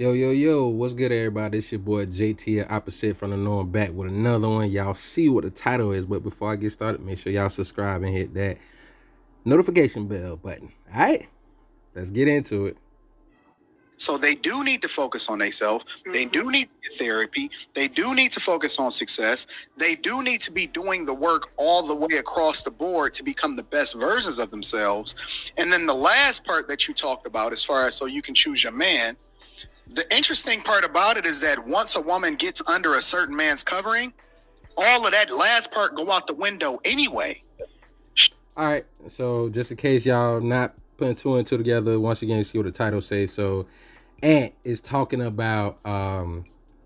Yo, yo, yo, what's good, everybody? It's your boy JT, opposite from the norm, back with another one. Y'all see what the title is, but before I get started, make sure y'all subscribe and hit that notification bell button. All right, let's get into it. So they do need to focus on themselves. They do need therapy. They do need to focus on success. They do need to be doing the work all the way across the board to become the best versions of themselves. And then the last part that you talked about, as far as so you can choose your man, the interesting part about it is that once a woman gets under a certain man's covering, all of that last part go out the window anyway. All right, so just in case y'all not putting two and two together, once again, you see what the title says. So Ant is talking about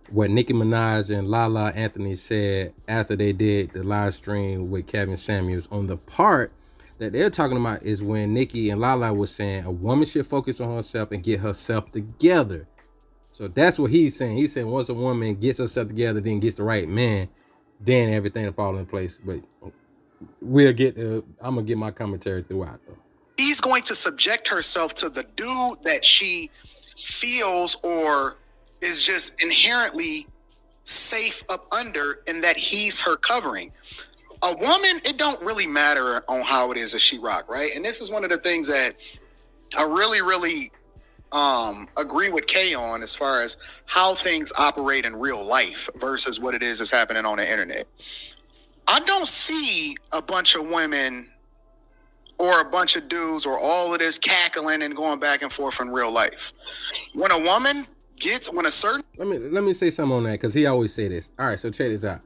what Nicki Minaj and Lala Anthony said after they did the live stream with Kevin Samuels. On the part that they're talking about is when Nicki and Lala was saying a woman should focus on herself and get herself together. So that's what he's saying. He's saying once a woman gets herself together, then gets the right man, then everything will fall in place. But we'll get I'm gonna get my commentary throughout though. She's going to subject herself to the dude that she feels or is just inherently safe up under, and that he's her covering. A woman, it don't really matter on how it is that she rock, right? And this is one of the things that I really agree with Kay on, as far as how things operate in real life versus what it is that's happening on the internet. I don't see a bunch of women or a bunch of dudes or all of this cackling and going back and forth in real life. When a woman gets, when a certain... Let me say something on that, because he always say this. All right, so check this out.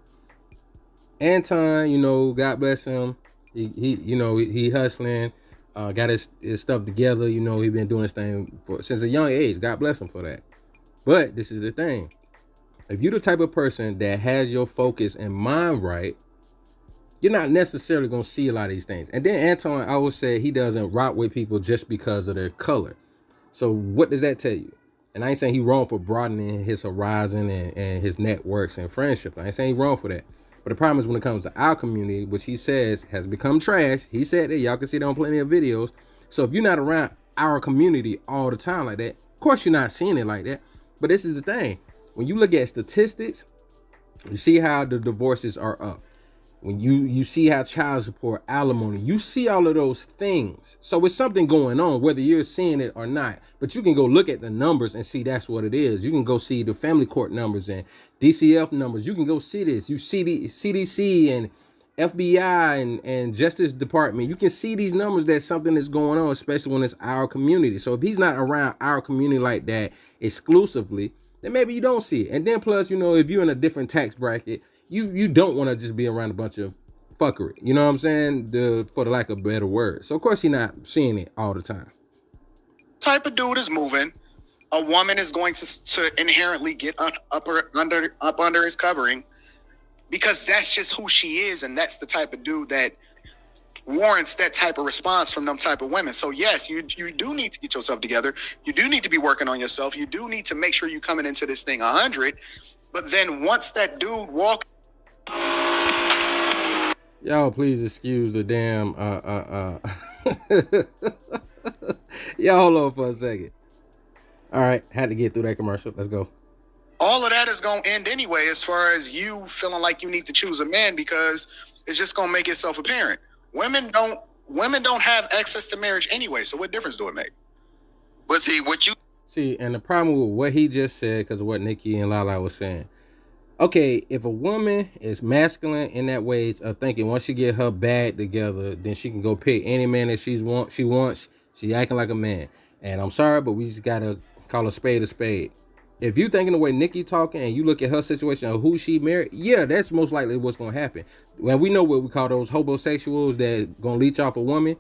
Anton, God bless him. He hustling, got his stuff together. He been doing this thing since a young age. God bless him for that. But this is the thing. If you're the type of person that has your focus and mind right, you're not necessarily going to see a lot of these things. And then Anton, I would say he doesn't rock with people just because of their color. So what does that tell you? And I ain't saying he wrong for broadening his horizon and his networks and friendships. I ain't saying he wrong for that. But the problem is when it comes to our community, which he says has become trash. He said that. Y'all can see that on plenty of videos. So if you're not around our community all the time like that, of course you're not seeing it like that. But this is the thing. When you look at statistics, you see how the divorces are up. When you see how child support, alimony, you see all of those things. So it's something going on, whether you're seeing it or not. But you can go look at the numbers and see that's what it is. You can go see the family court numbers and DCF numbers. You can go see this. You see the CDC and FBI and Justice Department. You can see these numbers that something is going on, especially when it's our community. So if he's not around our community like that exclusively, then maybe you don't see it. And then plus, if you're in a different tax bracket, you don't want to just be around a bunch of fuckery. You know what I'm saying? For the lack of a better word. So of course you're not seeing it all the time. Type of dude is moving, a woman is going to inherently get up under his covering, because that's just who she is, and that's the type of dude that warrants that type of response from them type of women. So yes, you do need to get yourself together. You do need to be working on yourself. You do need to make sure you're coming into this thing 100. But then once that dude walks... Y'all please excuse the damn y'all hold on for a second. All right, had to get through that commercial. Let's go. All of that is going to end anyway, as far as you feeling like you need to choose a man, because it's just going to make itself apparent. Women don't have access to marriage anyway, so what difference do it make? But see, and the problem with what he just said, because of what Nicki and Lala was saying. Okay, if a woman is masculine in that way of thinking, once she get her bag together, then she can go pick any man that she wants. She acting like a man. And I'm sorry, but we just got to call a spade a spade. If you thinking the way Nicki talking and you look at her situation of who she married, yeah, that's most likely what's going to happen. When we know what we call those homosexuals that going to leech off a woman.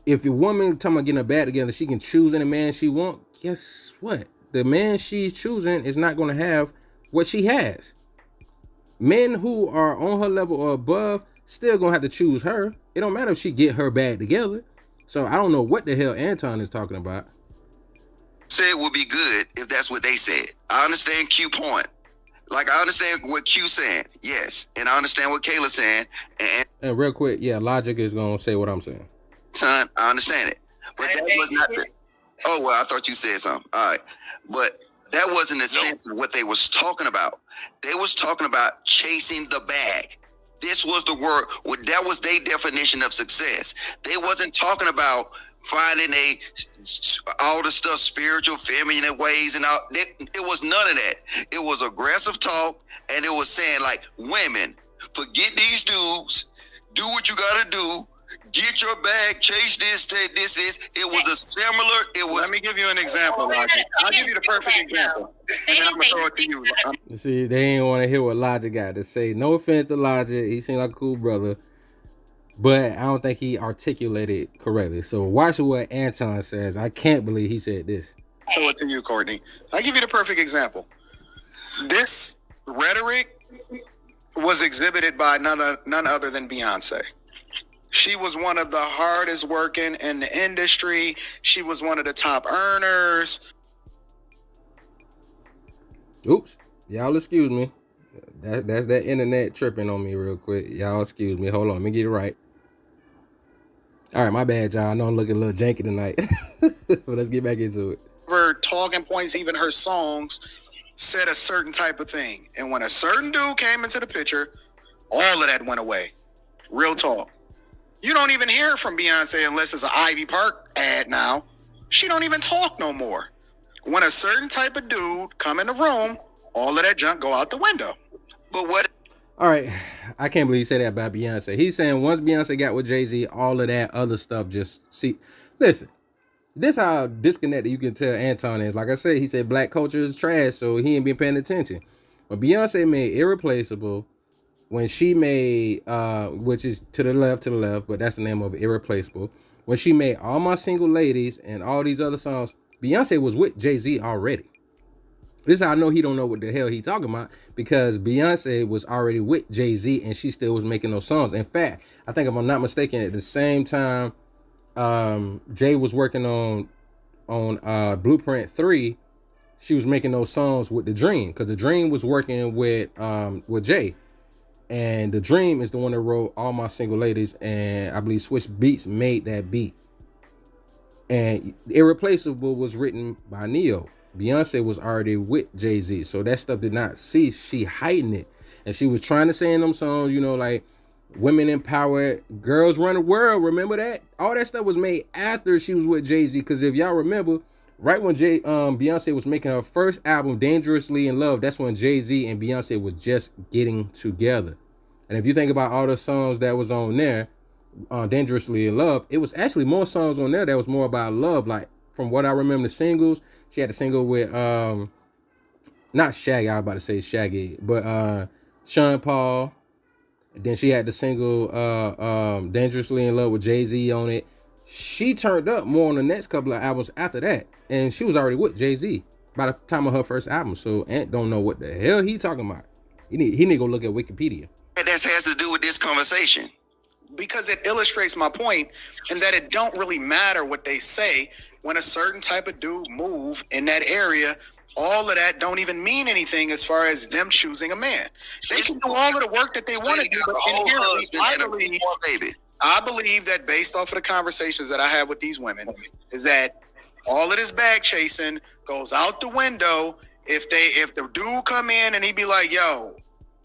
If a woman talking about getting her bag together, she can choose any man she want. Guess what? The man she's choosing is not going to have what she has. Men who are on her level or above still gonna have to choose her. It don't matter if she get her bag together. So I don't know what the hell Anton is talking about. Said would be good if that's what they said. I understand Q point. Like I understand what Q saying, yes, and I understand what Kayla's saying. And real quick, yeah, Logic is gonna say what I'm saying. Son, I understand it, but that was not the... Oh well, I thought you said something. All right, but That wasn't the sense of what they was talking about. They was talking about chasing the bag. This was the word. That was their definition of success. They wasn't talking about finding all the stuff spiritual, feminine ways and all. It was none of that. It was aggressive talk, and it was saying like, women, forget these dudes. Do what you gotta do. Get your bag, chase this, take this. It was a similar. It was. Let me give you an example, Logic. I'll give you the perfect example, and then I'm gonna throw it to you. You see, they ain't want to hear what Logic got to say. No offense to Logic, he seemed like a cool brother, but I don't think he articulated correctly. So watch what Anton says. I can't believe he said this. Throw it to you, Courtney. I'll give you the perfect example. This rhetoric was exhibited by none other than Beyonce. She was one of the hardest working in the industry. She was one of the top earners. Oops, y'all excuse me. That's that internet tripping on me real quick. Y'all excuse me. Hold on, let me get it right. All right, my bad, y'all. I know I'm looking a little janky tonight, but let's get back into it. Her talking points, even her songs, said a certain type of thing. And when a certain dude came into the picture, all of that went away. Real talk. You don't even hear from Beyonce unless it's an Ivy Park ad now. She don't even talk no more. When a certain type of dude come in the room, all of that junk go out the window. But what? All right, I can't believe he said that about Beyonce. He's saying once Beyonce got with Jay-Z, all of that other stuff just see. Listen, this how disconnected you can tell Anton is. Like I said, he said black culture is trash, so he ain't been paying attention. But Beyonce made Irreplaceable. When she made, which is to the left, but that's the name of it, Irreplaceable. When she made All My Single Ladies and all these other songs, Beyonce was with Jay-Z already. This is how I know he don't know what the hell he talking about, because Beyonce was already with Jay-Z and she still was making those songs. In fact, I think if I'm not mistaken, at the same time Jay was working on Blueprint 3, she was making those songs with The Dream, because The Dream was working with Jay. And The Dream is the one that wrote All My Single Ladies, and I believe Switch Beats made that beat. And Irreplaceable was written by Neo. Beyonce was already with Jay-Z, so that stuff did not cease. She heightened it, and she was trying to say in them songs, you know, like women empowered, girls run the world. Remember that? All that stuff was made after she was with Jay-Z. Because if y'all remember, right when Beyonce was making her first album, Dangerously in Love, that's when Jay-Z and Beyonce was just getting together. And if you think about all the songs that was on there, Dangerously in Love, it was actually more songs on there that was more about love. Like, from what I remember, the singles, she had a single with, not Shaggy, I was about to say Shaggy, but Sean Paul. And then she had the single Dangerously in Love with Jay-Z on it. She turned up more on the next couple of albums after that. And she was already with Jay-Z by the time of her first album. So Ant don't know what the hell he talking about. He need to go look at Wikipedia. That has to do with this conversation. Because it illustrates my point, and that it don't really matter what they say when a certain type of dude move in that area. All of that don't even mean anything as far as them choosing a man. They can do all of the work that they want to do, but inherently, I believe that based off of the conversations that I have with these women, is that all of this bag chasing goes out the window if the dude come in and he be like, yo,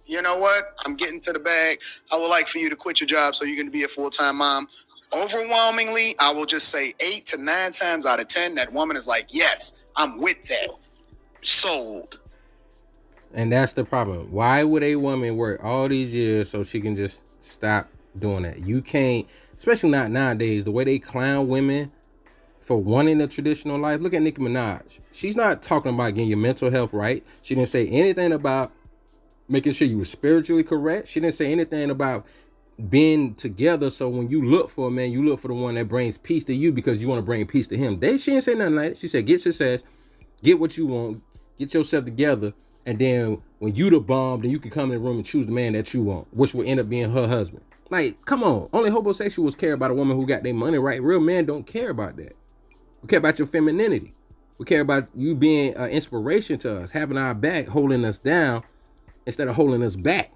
you know what? I'm getting to the bag. I would like for you to quit your job so you can be a full-time mom. Overwhelmingly, I will just say 8 to 9 times out of 10, that woman is like, yes, I'm with that. Sold. And that's the problem. Why would a woman work all these years so she can just stop doing that? You can't, especially not nowadays, the way they clown women for wanting a traditional life. Look at Nicki Minaj. She's not talking about getting your mental health right. She didn't say anything about making sure you were spiritually correct. She didn't say anything about being together, so when you look for a man, you look for the one that brings peace to you because you want to bring peace to him. She didn't say nothing like that. She said, get success, get what you want, get yourself together, and then when you the bomb, then you can come in the room and choose the man that you want, which will end up being her husband. Like, come on. Only homosexuals care about a woman who got their money right. Real men don't care about that. We care about your femininity. We care about you being an inspiration to us, having our back, holding us down instead of holding us back.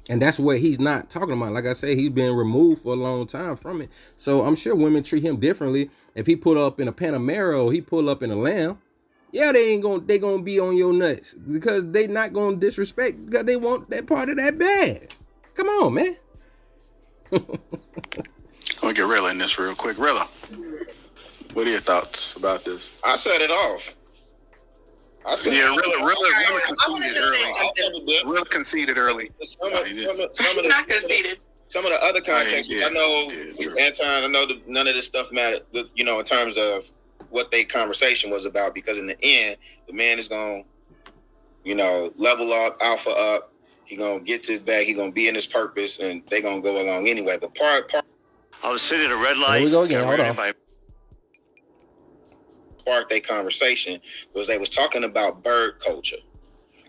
And that's what he's not talking about. Like I say, he's been removed for a long time from it. So I'm sure women treat him differently. If he pull up in a Panamera or he pull up in a Lamb, Yeah, they gonna be on your nuts because they not gonna disrespect because they want that part of that bag. Come on, man. I'm gonna get Rilla in this real quick. Rilla, what are your thoughts about this? I set it off. Rilla conceded early. Rilla conceded early. Some of the other contexts, I know, Anton, I know none of this stuff mattered, you know, in terms of what their conversation was about, because in the end, the man is going to, you know, level up, alpha up. He going to get to his bag. He going to be in his purpose, and they going to go along anyway. But part I was sitting at a red light. Here we go again. Hold on. Part their conversation was they was talking about bird culture.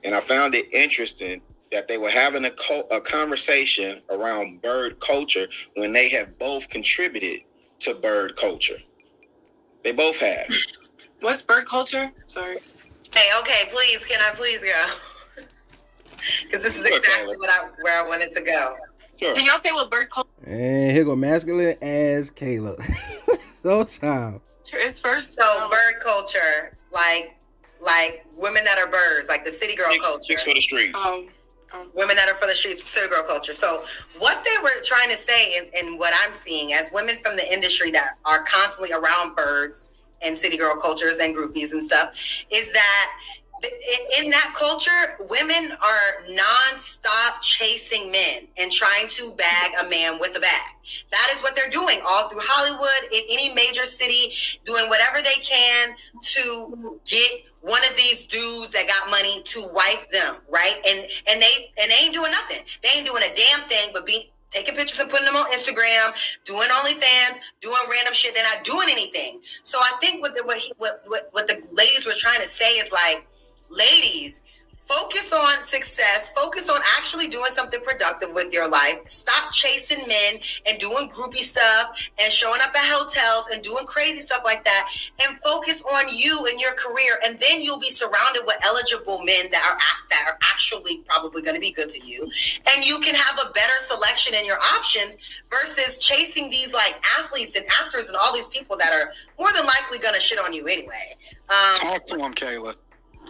And I found it interesting that they were having a conversation around bird culture when they have both contributed to bird culture. They both have. What's bird culture? Sorry. Hey, okay, please, can I please go? Because this is exactly where I wanted to go. Sure. Can y'all say what bird culture And here go masculine as Caleb. No time. is first? So bird culture, like women that are birds, like the city girl culture. Chicks for the streets. Women that are for the streets, city girl culture. So what they were trying to say, and what I'm seeing as women from the industry that are constantly around birds and city girl cultures and groupies and stuff, is that in that culture, women are nonstop chasing men and trying to bag a man with a bag. That is what they're doing all through Hollywood, in any major city, doing whatever they can to get one of these dudes that got money to wife them, right? And they ain't doing nothing. They ain't doing a damn thing but taking pictures and putting them on Instagram, doing OnlyFans, doing random shit. They're not doing anything. So I think what the ladies were trying to say is like, ladies, focus on success. Focus on actually doing something productive with your life. Stop chasing men and doing groupie stuff and showing up at hotels and doing crazy stuff like that. And focus on you and your career. And then you'll be surrounded with eligible men that are actually probably going to be good to you. And you can have a better selection in your options versus chasing these like athletes and actors and all these people that are more than likely going to shit on you anyway. Talk to him, Kayla.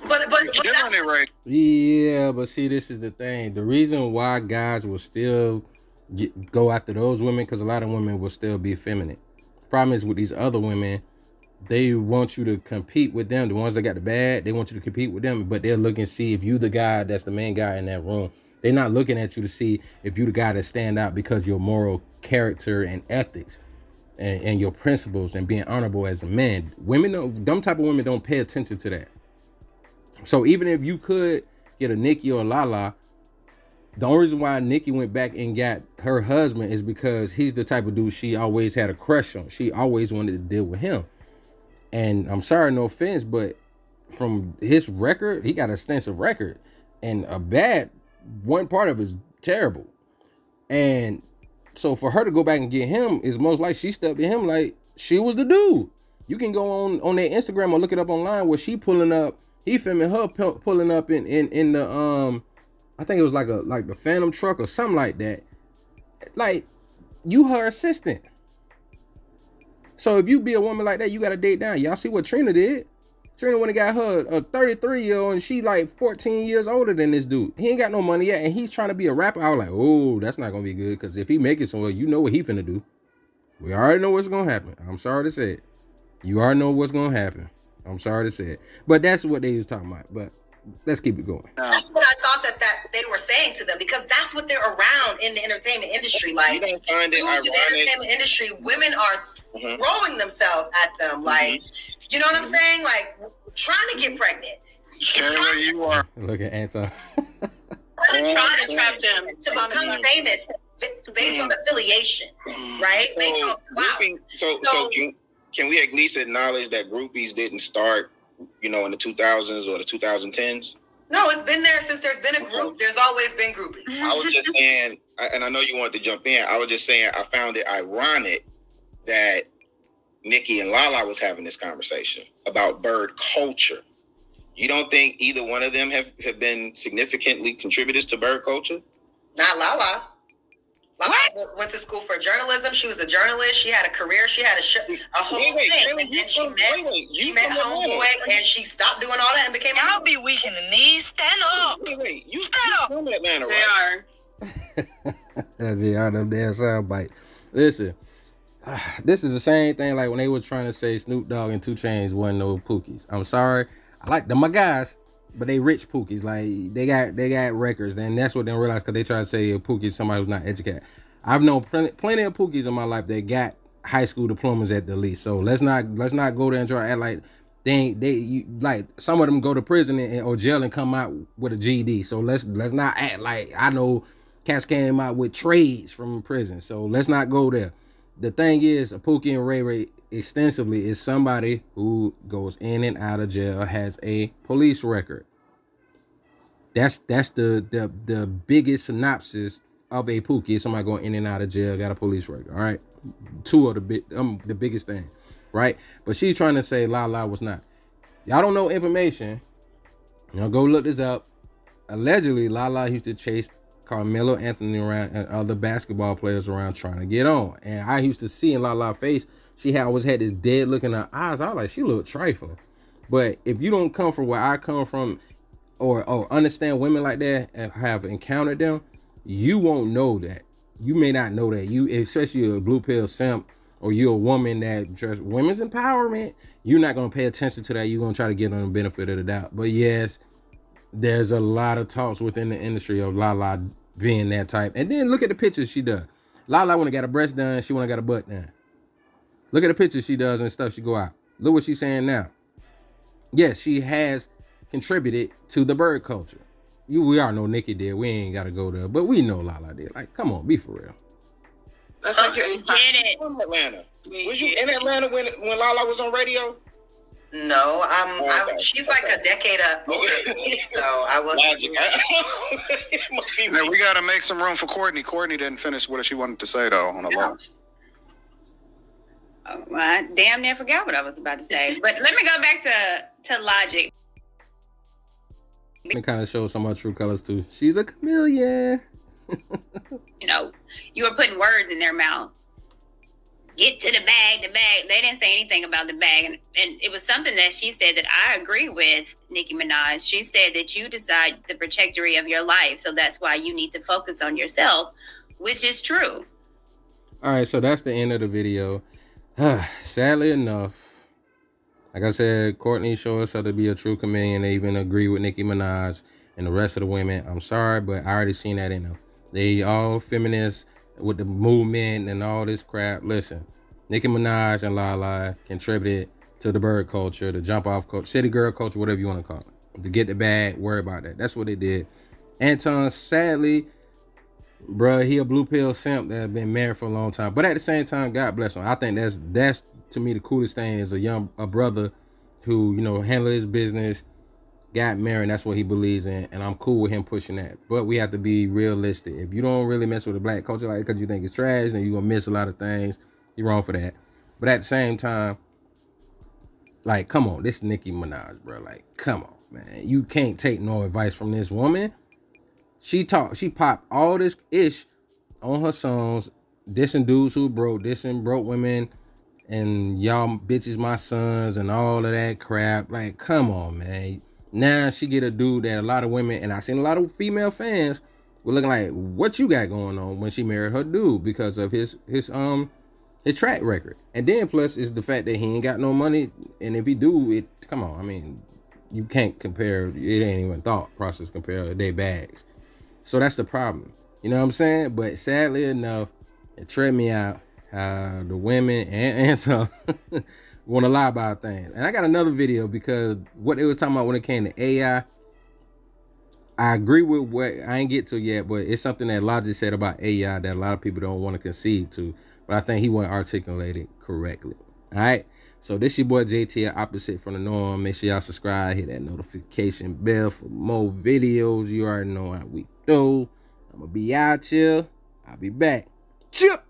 But that's it right. Yeah, but see, this is the thing. The reason why guys will still go after those women, because a lot of women will still be feminine. Problem is with these other women, they want you to compete with them. The ones that got the bad, they want you to compete with them, but they're looking to see if you the guy that's the main guy in that room. They're not looking at you to see if you the guy that stand out because your moral character and ethics and your principles and being honorable as a man. Women, them type of women don't pay attention to that. So even if you could get a Nikki or a Lala, the only reason why Nikki went back and got her husband is because he's the type of dude she always had a crush on. She always wanted to deal with him. And I'm sorry, no offense, but from his record, he got an extensive record. And a bad, one part of it is terrible. And so for her to go back and get him is most like she stepped to him like she was the dude. You can go on their Instagram or look it up online where she pulling up. He filming her pulling up in the I think it was like the Phantom truck or something like that. Like, you her assistant. So if you be a woman like that, you gotta date down. Y'all see what Trina did? Trina went and got her a 33-year-old and she like 14 years older than this dude. He ain't got no money yet and he's trying to be a rapper. I was like, oh, that's not gonna be good, because if he make it somewhere, you know what he finna do. We already know what's gonna happen. I'm sorry to say it. You already know what's gonna happen. I'm sorry to say it. But that's what they was talking about. But let's keep it going. That's what I thought that they were saying to them, because that's what they're around in the entertainment industry. Like, you don't find it ironic? In the entertainment industry, women are throwing themselves at them. Like, you know what I'm saying? Like, trying to get pregnant. Kayla, you are. Look at Anton. trying to trap them to become famous based on affiliation, right? Based on clout. So can we at least acknowledge that groupies didn't start, you know, in the 2000s or the 2010s? No, it's been there since there's been a group. There's always been groupies. I was just saying, and I know you wanted to jump in, I was just saying I found it ironic that Nikki and Lala was having this conversation about bird culture. You don't think either one of them have been significantly contributors to bird culture? Not Lala. Lala went to school for journalism. She was a journalist. She had a career. She had a whole thing. Taylor, And then she met homeboy, and she stopped doing all that and became. Y'all be weak in the knees. Stand up. You Stand up. from Atlanta, They right? are. That's it, all them damn sound bites. Listen, this is the same thing like when they was trying to say Snoop Dogg and 2 Chainz wasn't no Pookies. I'm sorry, I like them, my guys, but they rich Pookies. Like they got records, and that's what they don't realize because they try to say a Pookie is somebody who's not educated. I've known plenty of Pookies in my life that got high school diplomas at the least. So let's not go there and try to act like like some of them go to prison or jail and come out with a GED. So let's not act like I know cats came out with trades from prison. So let's not go there. The thing is, a Pookie and Ray Ray extensively is somebody who goes in and out of jail, has a police record. That's the biggest synopsis of a Pookie is somebody going in and out of jail, got a police record. All right, 2 of the biggest thing, right? But she's trying to say Lala was not. Y'all don't know information. Go look this up. Allegedly, Lala used to chase Carmelo Anthony around and other basketball players around trying to get on. And I used to see in Lala's face, she always had this dead look in her eyes. I was like, she looked trifling. But if you don't come from where I come from or understand women like that and have encountered them, you won't know that. You may not know that. You, especially a blue pill simp, or you're a woman that just women's empowerment, you're not going to pay attention to that. You're going to try to get on the benefit of the doubt. But yes, there's a lot of talks within the industry of Lala being that type. And then look at the pictures she does. Lala when got a breast done, she when got a butt done. Look at the pictures she does and stuff she go out. Look what she's saying now. Yes, she has contributed to the bird culture. We all know Nikki did. We ain't got to go there. But we know Lala did. Like, come on, be for real. That's like your Get it. From Atlanta. Was you in Atlanta when Lala was on radio? No, she's like a decade older than me, so I wasn't. Now we got to make some room for Courtney. Courtney didn't finish what she wanted to say though on the law. Oh, well, I damn near forgot what I was about to say. But let me go back to Logic. It kind of shows some of her true colors too. She's a chameleon. You were putting words in their mouth. Get to the bag. They didn't say anything about the bag. And it was something that she said that I agree with, Nicki Minaj. She said that you decide the trajectory of your life. So that's why you need to focus on yourself, which is true. All right, so that's the end of the video. Sadly enough, like I said, Courtney showed us how to be a true chameleon. They even agree with Nicki Minaj and the rest of the women. I'm sorry, but I already seen that in them. They all feminists with the movement and all this crap. Listen, Nicki Minaj and Lala contributed to the bird culture, the jump off culture, city girl culture, whatever you want to call it. To get the bag, worry about that. That's what they did. Anton, sadly, bruh, he a blue pill simp that has been married for a long time. But at the same time, God bless him. I think that's to me the coolest thing is a brother who, handled his business, got married, and that's what he believes in, and I'm cool with him pushing that. But we have to be realistic. If you don't really mess with the black culture like because you think it's trash, then you're gonna miss a lot of things. You're wrong for that. But at the same time, like, come on, this is Nicki Minaj, bro. Like, come on, man. You can't take no advice from this woman. She popped all this ish on her songs, dissing dudes who broke, dissing broke women, and y'all bitches my sons and all of that crap. Like, come on, man. Now she get a dude that a lot of women, and I seen a lot of female fans were looking like, what you got going on when she married her dude because of his track record. And then plus is the fact that he ain't got no money, and if he do, come on, I mean, you can't compare, it ain't even thought process compare their bags. So that's the problem. You know what I'm saying? But sadly enough, it tripped me out how the women and Anton want to lie about things. And I got another video because what they was talking about when it came to AI, I agree with what I ain't get to yet, but it's something that Logic said about AI that a lot of people don't want to concede to. But I think he wasn't articulated correctly. All right. So this your boy JT, opposite from the norm. Make sure y'all subscribe, hit that notification bell for more videos. You already know how we do. I'm gonna be out here. I'll be back. Chip.